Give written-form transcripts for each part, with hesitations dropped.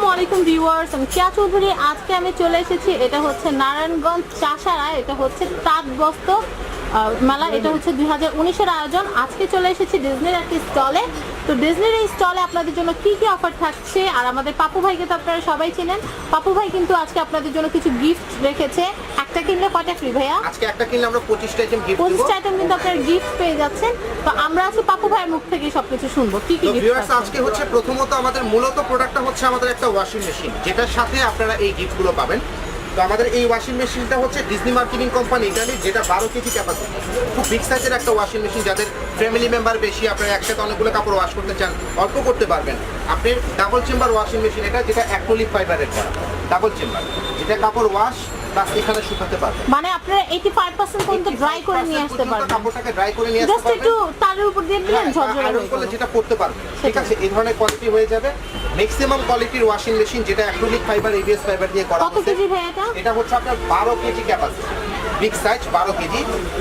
আসসালামু ভিউয়ার্স, আমি কেয়া চৌধুরী। আজকে আমি চলে এসেছি, এটা হচ্ছে নারায়ণগঞ্জ চাষারা, এটা হচ্ছে তাঁত বস্ত্র মেলা, এটা হচ্ছে 2019-এর আয়োজন। আজকে চলে এসেছি ডিজনির একটি স্টলে। তো ডিজনির এই স্টলে আপনাদের জন্য কি কি অফার থাকছে, আর আমাদের পাপু ভাইকে তো আপনারা সবাই চেনেন। পাপু ভাই কিন্তু আজকে আপনাদের জন্য কিছু গিফট রেখেছে। একটা কিনলে কয়টা ফ্রি ভাইয়া? আজকে একটা কিনলে আমরা 25টা আইটেম গিফট দেব। 25টা আইটেম কিন্তু আপনারা গিফট পেয়ে যাচ্ছেন। তো আমরা আজকে পাপু ভাইয়ের মুখ থেকে সবকিছু শুনবো কি কি গিফট ভিউয়ার্স। আজকে হচ্ছে প্রথমত আমাদের মূলত প্রোডাক্টটা হচ্ছে আমাদের একটা ওয়াশিং মেশিন, যেটার সাথে আপনারা এই গিফটগুলো পাবেন। তো আমাদের এই ওয়াশিং মেশিনটা হচ্ছে ডিজনি মার্কেটিং কোম্পানি ইটালি, যেটা 12 কেজি ক্যাপাসিটি, খুব বিগ সাইজের একটা ওয়াশিং মেশিন। যাদের ফ্যামিলি মেম্বার বেশি, আপনারা একসাথে অনেকগুলো কাপড় ওয়াশ করতে চান, অল্প করতে পারবেন। আপনি ডাবল চেম্বার ওয়াশিং মেশিন এটা, যেটা অ্যাক্রিলিক ফাইবারের ডাবল চেম্বার, যেটা কাপড় ওয়াশ প্লাস এখানে শুকাতে পারবেন। মানে আপনারা 85% পর্যন্ত ড্রাই করে নিয়ে আসতে পারবেন। কাপড়টাকে ড্রাই করে নিয়ে আসতে পারবেন, জাস্ট একটু তারের উপর দিয়ে দিলেন ঝরঝরে হয়ে করলে যেটা পড়তে পারবেন। ঠিক আছে, এই ধরনের কোয়ালিটি হয়ে যাবে। ম্যাক্সিমাম কোয়ালিটির ওয়াশিং মেশিন, যেটা অ্যাক্রিলিক ফাইবার, এবিএস ফাইবার দিয়ে করা কত কেজি ভাই এটা? এটা হচ্ছে আপনার 12 KG capacity, big size 12 KG.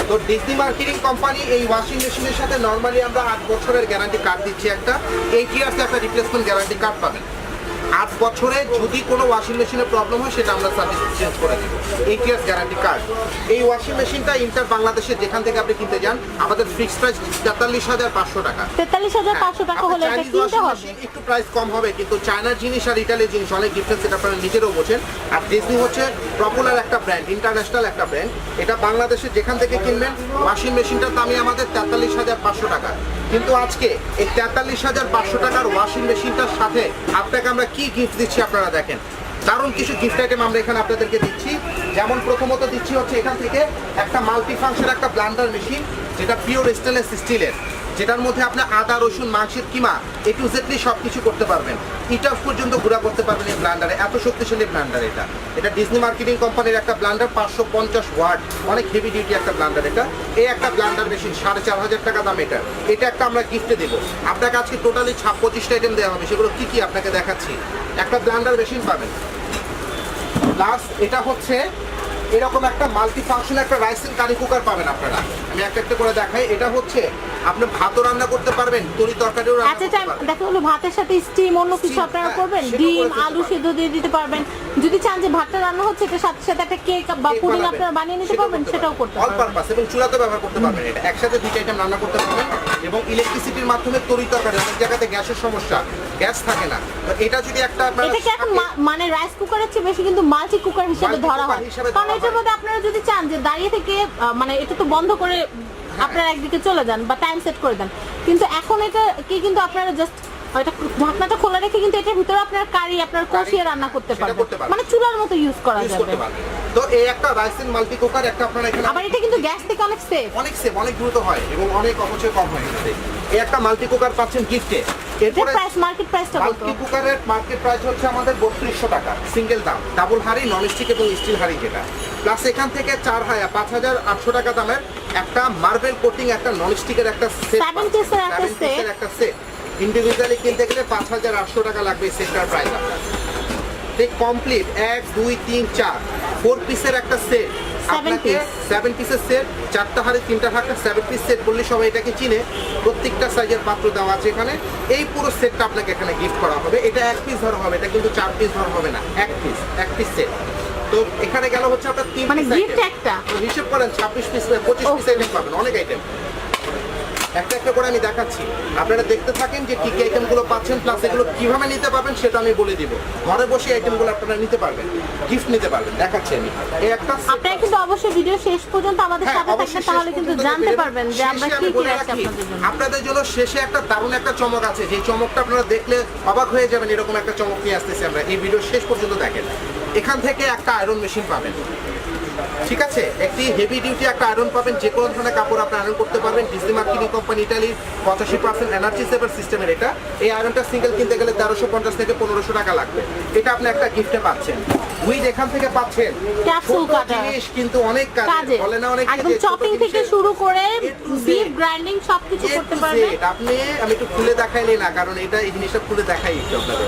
তো ডিজনি মার্কেটিং কোম্পানি এই ওয়াশিং মেশিনের সাথে নরমালি আমরা 8 বছরের গ্যারান্টি কার্ড দিচ্ছি। একটা 8 ইয়ার্সে একটা রিপ্লেসমেন্ট গ্যারান্টি কার্ড পাবেন। 8 বছরে যদি কোনো ওয়াশিং মেশিনের প্রবলেম হয়, সেটা আমরা সার্ভিস চেঞ্জ করে দিব। 8 ইয়ার্স গ্যারান্টি কার্ড। এই ওয়াশিং মেশিনটা ইন্টার বাংলাদেশে যেখান থেকে আপনি কিনতে যান, আমাদের ফিক্সড প্রাইস 43,500 টাকা। 43,500 টাকা হলে এটা কিনতে হবে। একটু প্রাইস কম হবে, কিন্তু চায়নার জিনিস আর ইটালির জিনিস অনেক ডিফারেন্স, এটা আপনারা নিজেরাও বোঝেন। আর ডিজনি হচ্ছে পপুলার একটা ব্র্যান্ড, ইন্টারন্যাশনাল একটা ব্র্যান্ড। এটা বাংলাদেশে যেখান থেকে কিনবেন, ওয়াশিং মেশিনটার দামই আমাদের 43,500 টাকা। কিন্তু আজকে এই 43,500 টাকার ওয়াশিং মেশিনটার সাথে আপনাকে আমরা কি গিফট দিচ্ছি আপনারা দেখেন। দারুণ কিছু গিফট আইটেম আমরা এখানে আপনাদেরকে দিচ্ছি। যেমন প্রথমত দিচ্ছি হচ্ছে এখান থেকে একটা মাল্টি ফাংশন একটা ব্লান্ডার মেশিন, যেটা পিওর স্টেনলেস স্টিলের, যেটার মধ্যে আপনি আদা, রসুন, মাংসের কিমা A to Z সব কিছু করতে পারবেন। ইটাস পর্যন্ত গুঁড়া করতে পারবেন এই ব্লান্ডারে, এত শক্তিশালী ব্লান্ডার এটা। এটা ডিজনি মার্কেটিং কোম্পানির একটা ব্লান্ডার, 550 ওয়াট, অনেক হেভি ডিউটি একটা ব্লান্ডার এটা। এই একটা ব্লান্ডার মেশিন 4,500 টাকা দাম এটা। এটা একটা আমরা গিফটে দেবো আপনাকে। আজকে টোটালি 25টা আইটেম দেওয়া হবে, সেগুলো কি কি আপনাকে দেখাচ্ছি। একটা ব্লান্ডার মেশিন পাবেন, প্লাস এটা হচ্ছে এরকম একটা মাল্টি ফাংশন একটা রাইস এন্ড কারি কুকার পাবেন আপনারা। আমি একটা একটা করে দেখাই। এটা হচ্ছে আপনি ভাতও রান্না করতে পারবেন, তরি তরকারিও রান্না করতে পারবেন। দেখা হলো ভাতের সাথে স্টিম অন্য কিছু আপনারা করবেন, ডিম আলু সিদ্ধ দিয়ে দিতে পারবেন। যদি চান যে ভাতটা রান্না হচ্ছে, এটা সাথে সাথে একটা কেক বা পুডিং আপনারা বানিয়ে নিতে পারবেন, সেটাও করতে পারবেন। অল পারপাস, এবং চুলাতে ব্যবহার করতে পারবেন। এটা একসাথে দুইটা আইটেম রান্না করতে পারবেন। এবং ইলেকট্রিসিটির মাধ্যমে তরি তরকারি, অনেক জায়গাতে গ্যাসের সমস্যা, গ্যাস থাকে না, তো এটা যদি একটা আপনারা এটাকে এখন মানে রাইস কুকারের চেয়ে বেশি কিন্তু মাল্টি কুকার হিসেবে ধরা হয়। কারণ এটার মধ্যে আপনারা যদি চান যে দাঁড়িয়ে থেকে মানে এটা তো বন্ধ করে আপনারা একদিকে চলে যান বা টাইম সেট করে দেন, কিন্তু এখন এটা কি কিন্তু আপনারা জাস্ট এটা ঢাকনাটা খোলা রেখে কিন্তু এটার ভিতরে আপনারা কারি আপনারা কষিয়ে রান্না করতে পারবেন, মানে চুলার মতো ইউজ করা যাবে। তো এই একটা রাইস এন্ড মাল্টি কুকার একটা আপনারা এখানে, আবার এটা কিন্তু গ্যাস থেকে অনেক সেফ, অনেক দ্রুত হয় এবং অনেক অপচয় কম হয়। এই একটা মাল্টি কুকার পাচ্ছেন গিফটে। এরপরে মার্কেট প্রাইসটা কত? মাল্টি কুকারের মার্কেট প্রাইস হচ্ছে আমাদের 3200 টাকা সিঙ্গেল দাম, ডাবল হাঁড়ি, নন স্টিক এবং স্টিল হাঁড়ি যেটা। প্লাস এখান থেকে 5,800 টাকা দামের একটা মার্বেল কোটিং একটা নন স্টিকের একটা সেট, 7 পিসের একটা সেট। ইন্ডিভিজুয়ালি কিনতে গেলে 5,800 টাকা লাগবে এই সেটটার প্রাইস আপনার। ঠিক কমপ্লিট 1 2 3 4 4 পিসের একটা সেট, আপনাকে 7 পিসের সেট, 4টা হাঁড়ি 3টা ঢাকনা, 7 পিস সেট বললে সবাই এটাকে চিনে। প্রত্যেকটা সাইজের পাত্র দেওয়া আছে এখানে। এই পুরো সেটটা আপনাকে এখানে গিফট করা হবে। এটা 1 পিস ধরা হবে, এটা কিন্তু 4 পিস ধরা হবে না, 1 পিস সেট। তো এখানে গেল হচ্ছে আপনার 3 মানে পিস গিফট একটা, তো হিসাব করেন 26 পিস 25 পিস আইটেম পাবেন, অনেক আইটেম। একটা একটা করে আমি দেখাচ্ছি, আপনারা দেখতে থাকেন যে কি কি আইটেমগুলো পাচ্ছেন, প্লাস এগুলো কিভাবে নিতে পারবেন সেটা আমি বলে দিব। ঘরে বসে আইটেমগুলো আপনারা নিতে পারবেন, গিফট নিতে পারবেন। দেখাচ্ছি আমি এই একটা। আপনারা কিন্তু অবশ্যই ভিডিও শেষ পর্যন্ত আমাদের সাথে থাকবেন, তাহলে কিন্তু জানতে পারবেন যে আমরা কি কি রাখছি আপনাদের জন্য। আপনাদের জন্য শেষে একটা দারুণ একটা চমক আছে, যে চমকটা আপনারা দেখলে অবাক হয়ে যাবেন। এরকম একটা চমক নিয়ে আসতেছি আমরা, এই ভিডিও শেষ পর্যন্ত দেখেন। এখান থেকে একটা আয়রন মেশিন পাবেন, ঠিক আছে, একটি হেভি ডিউটি একটা আয়রন পাবেন। যে কোনো ধরনের কাপড় আপনি আয়রন করতে পারবেন। ডিজনি মার্কেটিং কোম্পানি ইটালির 85% এনার্জি সেভার সিস্টেমের এটা। এই আয়রনটা সিঙ্গেল কিনতে গেলে 1350 থেকে 1500 টাকা লাগবে। এটা আপনি একটা গিফটে পাচ্ছেন। উইড এখান থেকে পাচ্ছেন ক্যাপসুল কাটার, জিনিস কিন্তু অনেক কাজে বলে না, অনেক একদম চপিং থেকে শুরু করে বিফ গ্রাইন্ডিং সবকিছু করতে পারবেন আপনি। আমি একটু খুলে দেখাইলে না, কারণ এটা এই জিনিসটা খুলে দেখাই একটু আপনাদের।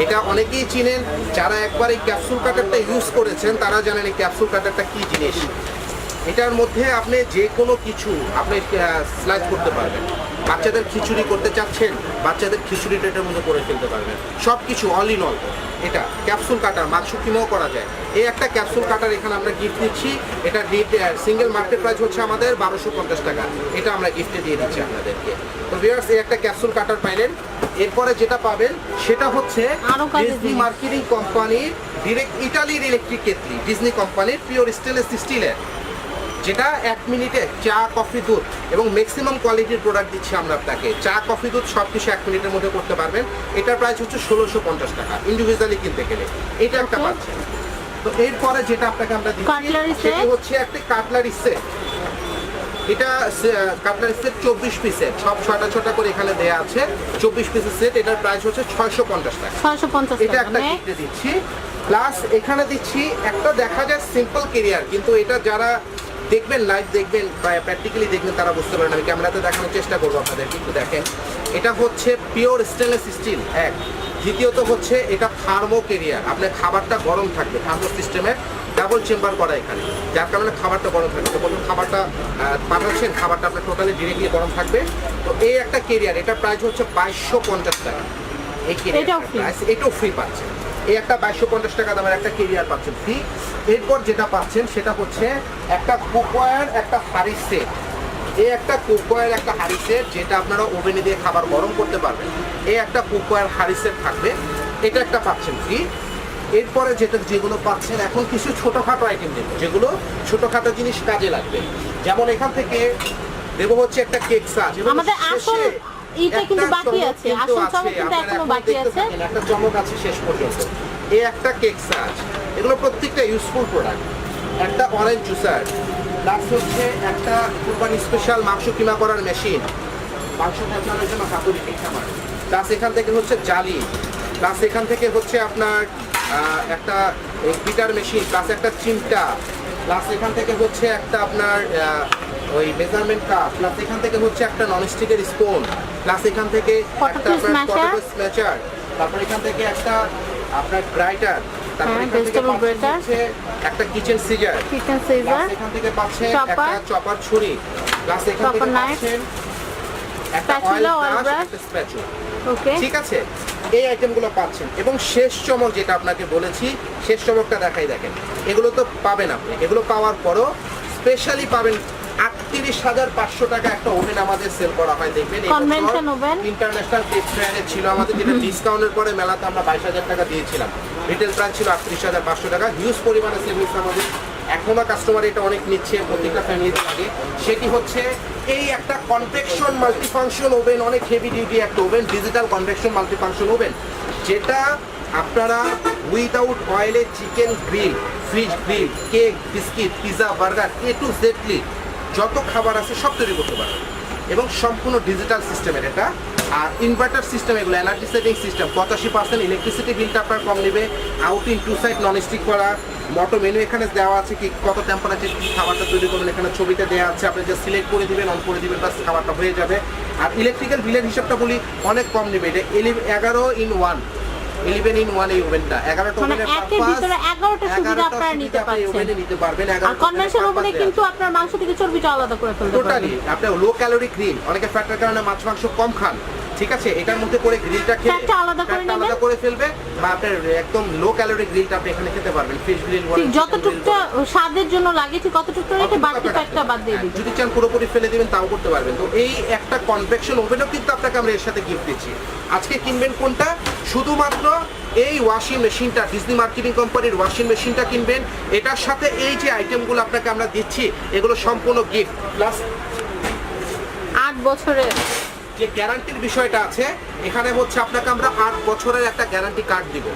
এটা অনেকেই চিনেন, যারা একবার এই ক্যাপসুল কাটারটা ইউজ করেছেন তারা জানেন এই ক্যাপসুল কাটারটা কি জিনিস। এটার মধ্যে আপনি যে কোনো কিছু আপনি স্লাইস করতে পারবেন। বাচ্চাদের খিচুড়ি করতে চাচ্ছেন, বাচ্চাদের খিচুড়িটা এটার মধ্যে করে ফেলতে পারবেন। সব কিছু অল ইন অল। এটা ক্যাপসুল কাটার, মাংস কিমাও করা যায়। এই একটা ক্যাপসুল কাটার এখানে আমরা গিফট দিচ্ছি। এটা সিঙ্গেল মার্কেট প্রাইস হচ্ছে আমাদের 1250 টাকা। এটা আমরা গিফটে দিয়ে দিচ্ছি আপনাদেরকে। তো ভিউয়ার্স, এই একটা ক্যাপসুল কাটার পাইলেন। এরপরে যেটা পাবেন সেটা হচ্ছে আরো কাজের ডিজনি জিনিস। মার্কেটিং কোম্পানির ডিরেক্ট ইটালির ইলেকট্রিক কেটলি, ডিজনি কোম্পানির পিওর স্টেনলেস স্টিলের, যেটা 1 মিনিটে চা, কফি, দুধ এবং ম্যাক্সিমাম কোয়ালিটির প্রোডাক্ট দিচ্ছি আমরা আপনাকে। চা, কফি, দুধ সব কিছু 1 মিনিটের মধ্যে করতে পারবেন। এটার প্রাইস হচ্ছে 1650 টাকা ইন্ডিভিজুয়ালি কিনতে গেলে। এটা একটা Okay. পাচ্ছেন। তো এরপরে যেটা আপনাকে আমরা দিচ্ছি Cutlery সেটা set? হচ্ছে একটা কাটলারি সেট। এটা কাটলারি সেট 24 পিসের, সব 6টা 6টা করে এখানে দেয়া আছে। 24 পিসের সেট, এটার প্রাইস হচ্ছে 650 টাকা। 650 এটা টাকা। একটা গিফটে দিচ্ছি। প্লাস এখানে দিচ্ছি একটা দেখা যায় সিম্পল কেরিয়ার, কিন্তু এটা যারা দেখবেন, লাইভ দেখবেন বা প্র্যাকটিক্যালি দেখবেন তারা বুঝতে পারেন। আমি ক্যামেরাতে দেখানোর চেষ্টা করবো আপনাদেরকে, একটু দেখেন। এটা হচ্ছে পিওর স্টেনলেস স্টিল এক। দ্বিতীয়ত হচ্ছে এটা থার্মো কেরিয়ার, আপনার খাবারটা গরম থাকবে। থার্মো সিস্টেমের ডাবল চেম্বার করা এখানে, যার কারণে খাবারটা গরম থাকবে। তো প্রথম খাবারটা পাঠাচ্ছেন, খাবারটা আপনার টোটালি ডিরেক্টলি গরম থাকবে। তো এই একটা কেরিয়ার, এটার প্রাইস হচ্ছে 2250 টাকা। এই এটাও কেরিয়ার free? প্রাইস, এটাও ফ্রি পাচ্ছেন। এই একটা 2250 টাকা দামের একটা কেরিয়ার পাচ্ছেন ফ্রি। এরপর যেটা পাচ্ছেন সেটা হচ্ছে একটা কুকওয়্যার, একটা হাঁড়ি সেট। এই একটা কুকওয়্যার, একটা হাঁড়ি সেট, যেটা আপনারা ওভেনে দিয়ে খাবার গরম করতে পারবেন। এই একটা কুকওয়্যার হাঁড়ি সেট থাকবে, এটা একটা পাচ্ছেন ফ্রি। এরপরে যেগুলো পাচ্ছেন, এখন কিছু ছোটোখাটো আইটেম দেবো, যেগুলো ছোটোখাটো জিনিস কাজে লাগবে। যেমন এখান থেকে দেবো হচ্ছে একটা কেক সাজ। এবং আমাদের আসল শেষে এইটা কিন্তু একটা বাকি চমক আছে, কিন্তু আসল আছে। চমক কিন্তু আপনারা এখনো এখন বাকি দেখতে আছে। থাকেন, একটা চমক আছে শেষ পর্যন্ত। এই একটা কেক সাজ, এগুলো প্রত্যেকটা ইউজফুল প্রোডাক্ট। একটা অরেঞ্জ জুসার, প্লাস হচ্ছে একটা কুরবানি স্পেশাল মাংস কিমা করার মেশিন, মাংস কাটানোর জন্য হাতুড়ি ঠিক খাবার। প্লাস এখান থেকে হচ্ছে জালি, প্লাস এখান থেকে হচ্ছে আপনার একটা বিটার মেশিন, প্লাস একটা চিমটা, প্লাস এখান থেকে হচ্ছে একটা আপনার ওই মেজারমেন্ট কাপ, প্লাস এখান থেকে হচ্ছে একটা ননস্টিকের স্পুন, প্লাস এখান থেকে একটা Potato আপনার smasher? পটেটো স্ম্যাচার, তারপর এখান থেকে একটা আপনার গ্রাইটার, তারপর হ্যাঁ, এখান থেকে vegetable পাচ্ছেন grater। হচ্ছে একটা kitchen scissor, chicken scissor, plus এখান থেকে পাচ্ছেন Chopper। একটা চপার ছুরি, প্লাস এখান থেকে Chopper knife। পাচ্ছেন একটা Spatula, oil oil brush, brush। একটা স্প্যাচুলা। ওকে। ঠিক আছে, এই আইটেমগুলো পাচ্ছেন। এবং শেষ চমক যেটা আপনাকে বলেছি, শেষ চমকটা দেখাই, দেখেন এগুলো তো পাবেন আপনি। এগুলো পাওয়ার পরও স্পেশালি পাবেন 38,500 টাকা একটা ওভেন আমাদের সেল করা হয়। দেখবেন Convention oven। ইন্টারন্যাশনাল টেক ফেয়ারে ছিল আমাদের, যেটা ডিসকাউন্টের পরে মেলাতে আমরা 22,000 টাকা দিয়েছিলাম। রিটেল প্রাইস ছিল 38,500 টাকা। হিউজ পরিমাণে সেল হয়েছে আমাদের, এখনো কাস্টমার এটা অনেক নিচ্ছে, প্রত্যেকটা ফ্যামিলিতে লাগে। সেটি হচ্ছে এই একটা কনভেকশন মাল্টিফাংশন ওভেন, অনেক হেভি ডিউটি একটা oven, digital convection multifunction oven, যেটা আপনারা উইদাউট অয়েলে chicken grill, fish grill, cake, biscuit, pizza, burger, A to জেডলি যত খাবার আছে সব তৈরি করতে পারবেন। এবং সম্পূর্ণ ডিজিটাল সিস্টেমের এটা। আর ইনভার্টার সিস্টেম, এগুলো এনার্জি সেভিং সিস্টেম। 85% ইলেকট্রিসিটি বিলটা আপনার কম নেবে। Out in two side non stick করা, মোটো মেনু এখানে দেওয়া আছে, কি কত টেম্পারেচার কি খাবারটা তৈরি করবেন এখানে ছবিতে দেওয়া আছে। আপনি জাস্ট সিলেক্ট করে দিবেন, অন করে দিবেন, বাস খাবারটা হয়ে যাবে। আর ইলেকট্রিক্যাল বিলের হিসাবটা বলি, অনেক কম নেবে। এটা 11 in 1 এই ওভেনটা 11টা মানে ওভেনের একের ভিতরে 11টা সুবিধা আপনারা নিতে পারছেন। ওভেনে নিতে পারবেন। আর কনভেনশন ওভেনে কিন্তু আপনার মাংস থেকে চর্বিটা আলাদা করে ফেলতে টোটালি পারবেন। আপনার লো ক্যালোরি গ্রিল, অনেকে ফ্যাটের কারণে মাছ মাংস কম খান, ঠিক আছে, এটার মধ্যে করে গ্রিলটা খেলে ফ্যাটটা আলাদা করে ফ্যাটটা নেবেন। আলাদা করে ফেলবে। বা আপনার একদম লো ক্যালোরি গ্রিলটা আপনি এখানে খেতে পারবেন। ফিশ গ্রিল ঠিক যতটুকটা স্বাদের জন্য লাগে ঠিক কতটুকটা রেখে বাড়তি ফ্যাটটা বাদ দিয়ে দিবেন। যদি চান পুরোপুরি ফেলে দিবেন তাও করতে পারবেন। তো এই একটা কনভেকশন ওভেনও কিন্তু আপনাকে আমরা এর সাথে গিফট দিচ্ছি। আজকে কিনবেন কোনটা? শুধুমাত্র এই ওয়াশিং মেশিনটা, ডিজনি মার্কেটিং কোম্পানির ওয়াশিং মেশিনটা কিনবেন। এটার সাথে এই যে আইটেমগুলো আপনাকে আমরা দিচ্ছি, এগুলো সম্পূর্ণ গিফট। প্লাস 8 বছরের যে গ্যারান্টির বিষয়টা আছে, এখানে হচ্ছে আপনাকে আমরা 8 বছরের একটা গ্যারান্টি কার্ড দিব।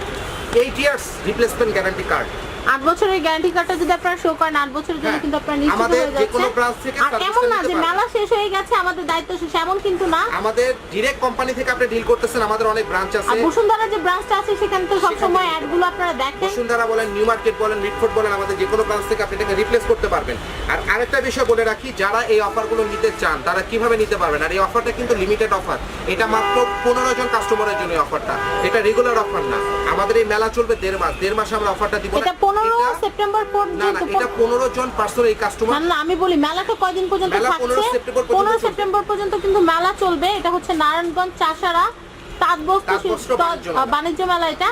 8 ইয়ার্স রিপ্লেসমেন্ট গ্যারান্টি কার্ড। 8 বছরের গ্যারান্টি কার্ডটা যদি আপনারা শো করেন 8 বছরের জন্য হ্যাঁ, কিন্তু আপনারা নিশ্চিত আমাদের হয়ে যে কোনো যাচ্ছেন। ব্রাঞ্চ থেকে আর সার্ভিসটা এমন না নিতে যে পারবেন। মেলা শেষ হয়ে গেছে আমাদের দায়িত্ব শেষ, এমন কিন্তু না। আমাদের ডিরেক্ট কোম্পানি থেকে আপনি ডিল করতেছেন, আমাদের অনেক ব্রাঞ্চ আর আছে। বসুন্ধরা যে ব্রাঞ্চটা আছে সেখানে তো সবসময় অ্যাডগুলো আপনারা দেখেন। বসুন্ধরা বলেন, নিউ মার্কেট বলেন, মিটফোর্ড বলেন, আমাদের যে কোনো ব্রাঞ্চ থেকে আপনি এটাকে রিপ্লেস করতে পারবেন। আর আরেকটা বিষয় বলে রাখি, যারা এই অফারগুলো নিতে চান তারা কিভাবে নিতে পারবেন। আর এই অফারটা কিন্তু লিমিটেড অফার, এটা মাত্র 15 জন কাস্টমারের জন্য অফারটা, এটা রেগুলার অফার না। আমাদের আমাদের এই মেলা চলবে 1.5 মাস, 1.5 মাসে আমরা অফারটা দিব না। এটা 15 সেপ্টেম্বর না না, পর্যন্ত। এটা 15 জন পার্সোনাল এই কাস্টমার। না আমি বলি মেলাটা কয়দিন পর্যন্ত মেলা থাকছে? 15 সেপ্টেম্বর পর্যন্ত 15 চলবে। সেপ্টেম্বর পর্যন্ত কিন্তু মেলা চলবে। এটা হচ্ছে নারায়ণগঞ্জ চাষারা তাঁতবস্ত্র বাণিজ্য মেলা। এটা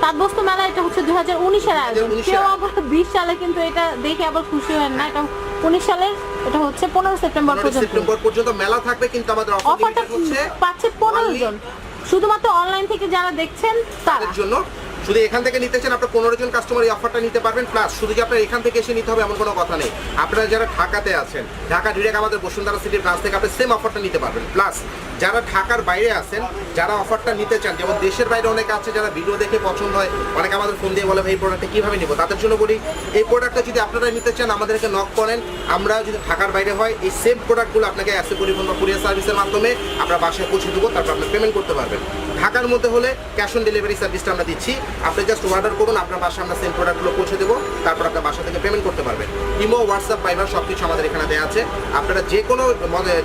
তাঁতবস্ত্র মেলা, এটা হচ্ছে 2019-এর আয়োজন। 2019 কেউ আবার 20 সালে কিন্তু এটা দেখে আবার খুশি হয় না, এটা 19 সালের। এটা হচ্ছে 15 সেপ্টেম্বর 15 পর্যন্ত। সেপ্টেম্বর পর্যন্ত মেলা থাকবে, কিন্তু আমাদের অফারটা অফার হচ্ছে পাচ্ছে 15 only জন, শুধুমাত্র অনলাইন থেকে যারা দেখছেন তারা। তাদের জন্য। শুধু এখান থেকে নিতে চান আপনার 15 জন কাস্টমার এই অফারটা নিতে পারবেন। প্লাস শুধু যে আপনার এখান থেকে এসে নিতে হবে এমন কোনো কথা নেই। আপনারা যারা ঢাকাতে আছেন, ঢাকা ডিরেক্ট আমাদের বসুন্ধরা সিটির ব্রাঞ্চ থেকে আপনি সেম অফারটা নিতে পারবেন। প্লাস যারা ঢাকার বাইরে আছেন, যারা অফারটা নিতে চান, যেমন দেশের বাইরে অনেকে আছে যারা ভিডিও দেখে পছন্দ হয়, অনেকে আমাদের ফোন দিয়ে বলে ভাই এই প্রোডাক্টটা কীভাবে নিব, তাদের জন্য বলি এই প্রোডাক্টটা যদি আপনারা নিতে চান আমাদেরকে নক করেন। আমরা যদি ঢাকার বাইরে হয় এই সেম প্রোডাক্টগুলো আপনাকে অ্যাসে পরিবহন বা কুরিয়ার সার্ভিসের মাধ্যমে আমরা বাসায় পৌঁছে দেবো, তারপর আপনি পেমেন্ট করতে পারবেন। ঢাকার মধ্যে হলে ক্যাশ অন ডেলিভারি সার্ভিসটা আমরা দিচ্ছি। আপনি জাস্ট অর্ডার করুন, আপনার বাসায় আমরা সেম প্রোডাক্টগুলো পৌঁছে দেবো, তারপর আপনার বাসা থেকে পেমেন্ট করতে পারবেন। ইমো, হোয়াটসঅ্যাপ, ভাইবার সব কিছু আমাদের এখানে দেওয়া আছে। আপনারা যে কোনো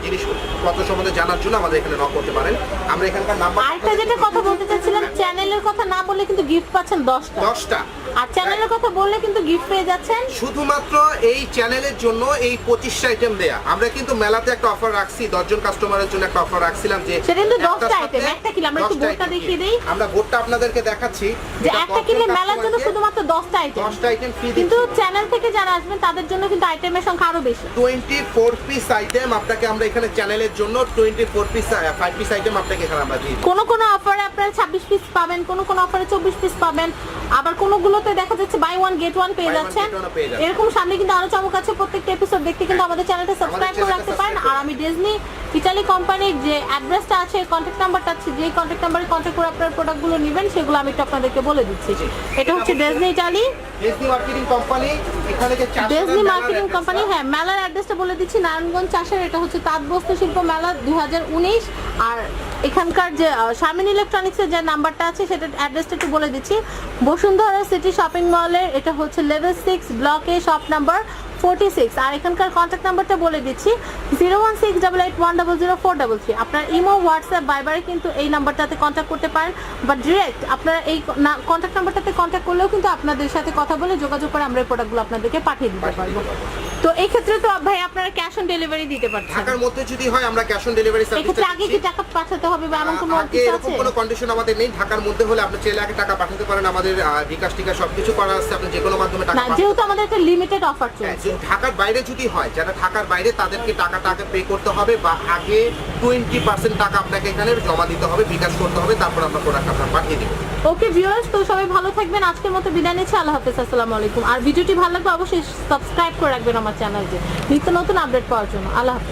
জিনিসপত্র সম্বন্ধে জানার জন্য আমাদের এখানে নক করতে পারেন। আমরা এখানকার নাম্বার আরেকটা যেটা কথা বলতে চাচ্ছিলাম, চ্যানেলের কথা না বললে কিন্তু গিফট পাচ্ছেন 10টা। আর চ্যানেলের কথা বললে কিন্তু গিফট পেয়ে যাচ্ছেন। শুধুমাত্র এই চ্যানেলের জন্য এই 25টা আইটেম দেয়া। আমরা কিন্তু মেলাতে একটা অফার রাখছি, 10 জন কাস্টমারের জন্য একটা অফার রাখছিলাম যে সেটা কিন্তু একটার 10টা সাথে আইটেম, একটা কিনলে আমরা একটু 10টা বোর্ডটা item দেখিয়ে free। দেই আমরা বোর্ডটা আপনাদেরকে দেখাচ্ছি যে এটা একটা 10 কিনলে জন মেলার জন্য customer-কে শুধুমাত্র 10টা আইটেম। 10টা আইটেম ফ্রি কিন্তু দিচ্ছি। চ্যানেল থেকে যারা আসবেন তাদের জন্য কিন্তু আইটেমের সংখ্যা আরো বেশি। 24 পিস আইটেম আপনাকে আমরা এখানে চ্যানেলের জন্য 24 পিস 5 পিস আইটেম আপনাকে এখানে আমরা দিই। কোন অফারে আপনারা 26 পিস পাবেন, কোন অফারে 24 পিস পাবেন, আবার কোনগুলোতে দেখা যাচ্ছে বাই ওয়ান গেট ওয়ান পেয়ে Buy one, যাচ্ছেন। get one পেয়ে যাচ্ছেন। এরকম সামনে কিন্তু আরো চমক আছে। প্রত্যেকটা এপিসোড দেখতে কিন্তু আমাদের চ্যানেলটা সাবস্ক্রাইব করে রাখতে পারেন। আর আমি ডিজনি ইতালি কোম্পানির যে অ্যাড্রেসটা আছে, কন্ট্যাক্ট নাম্বারটা আছে, যে কন্ট্যাক্ট নাম্বারে কন্ট্যাক্ট করে আপনারা প্রোডাক্টগুলো নেবেন সেগুলো আমি একটু আপনাদেরকে বলে দিচ্ছি। এটা হচ্ছে Disney Italy, Disney marketing company. এখানে যে ডিজনি মার্কেটিং কোম্পানি। হ্যাঁ, মেলার অ্যাড্রেসটা বলে দিচ্ছি, নারায়ণগঞ্জ চাষের। এটা হচ্ছে তাঁতবস্ত্র শিল্প মেলা 2019। আর এখানকার যে শারমিন ইলেকট্রনিক্সের যে নাম্বারটা আছে সেটা অ্যাড্রেসটা একটু বলে দিচ্ছি। বসুন্ধরা সিটি শপিং মলের, এটা হচ্ছে লেভেল 6 ব্লকে, শপ নাম্বার 46। আর এখানকার কন্ট্যাক্ট নাম্বারটা বলে দিচ্ছি 01688100433। আপনার ইমো, হোয়াটসঅ্যাপ, ভাইবারে কিন্তু এই নাম্বারটাতে কন্ট্যাক্ট করতে পারেন, বা ডিরেক্ট আপনারা এই কন্ট্যাক্ট নাম্বারটাতে কন্ট্যাক্ট করলেও কিন্তু আপনাদের সাথে কথা বলে যোগাযোগ করে আমরা এই প্রোডাক্টগুলো আপনাদেরকে পাঠিয়ে দিতে পারবো। তো এই ক্ষেত্রে তো ভাই আপনারা ক্যাশ অন ডেলিভারি দিতে পারছেন। ঢাকার মধ্যে যদি হয় আমরা ক্যাশ অন ডেলিভারি সার্ভিস এক্ষেত্রে আগে কি টাকা পাঠাতে হবে বা এমন কোনো আগে কিছু এরকম আছে? কোনো কন্ডিশন আমাদের নেই। ঢাকার মধ্যে হলে আপনি চাইলে আগে টাকা পাঠাতে পারেন। আমাদের বিকাশ টিকা সবকিছু করা আছে, আপনি যে কোনো মাধ্যমে টাকা না, পাঠাতে যেহেতু আমাদের একটা লিমিটেড অফার হ্যাঁ, চলছে। ঢাকার বাইরে যদি হয়, যারা ঢাকার বাইরে তাদেরকে টাকাটা আগে পে করতে হবে, বা আগে 20% টাকা আপনাকে এখানে জমা দিতে হবে, বিকাশ করতে হবে, তারপর আমরা প্রোডাক্ট আপনার পাঠিয়ে দেবো। ওকে ভিউয়ার্স, তো সবাই ভালো থাকবেন। আজকের মতো বিদায় নিচ্ছি। আল্লাহ হাফেজ, আসসালামু আলাইকুম। আর ভিডিওটি ভালো লাগলে অবশ্যই সাবস্ক্রাইব করে রাখবেন আমার চ্যানেলকে নিত্য নতুন আপডেট পাওয়ার জন্য। আল্লাহ হাফেজ।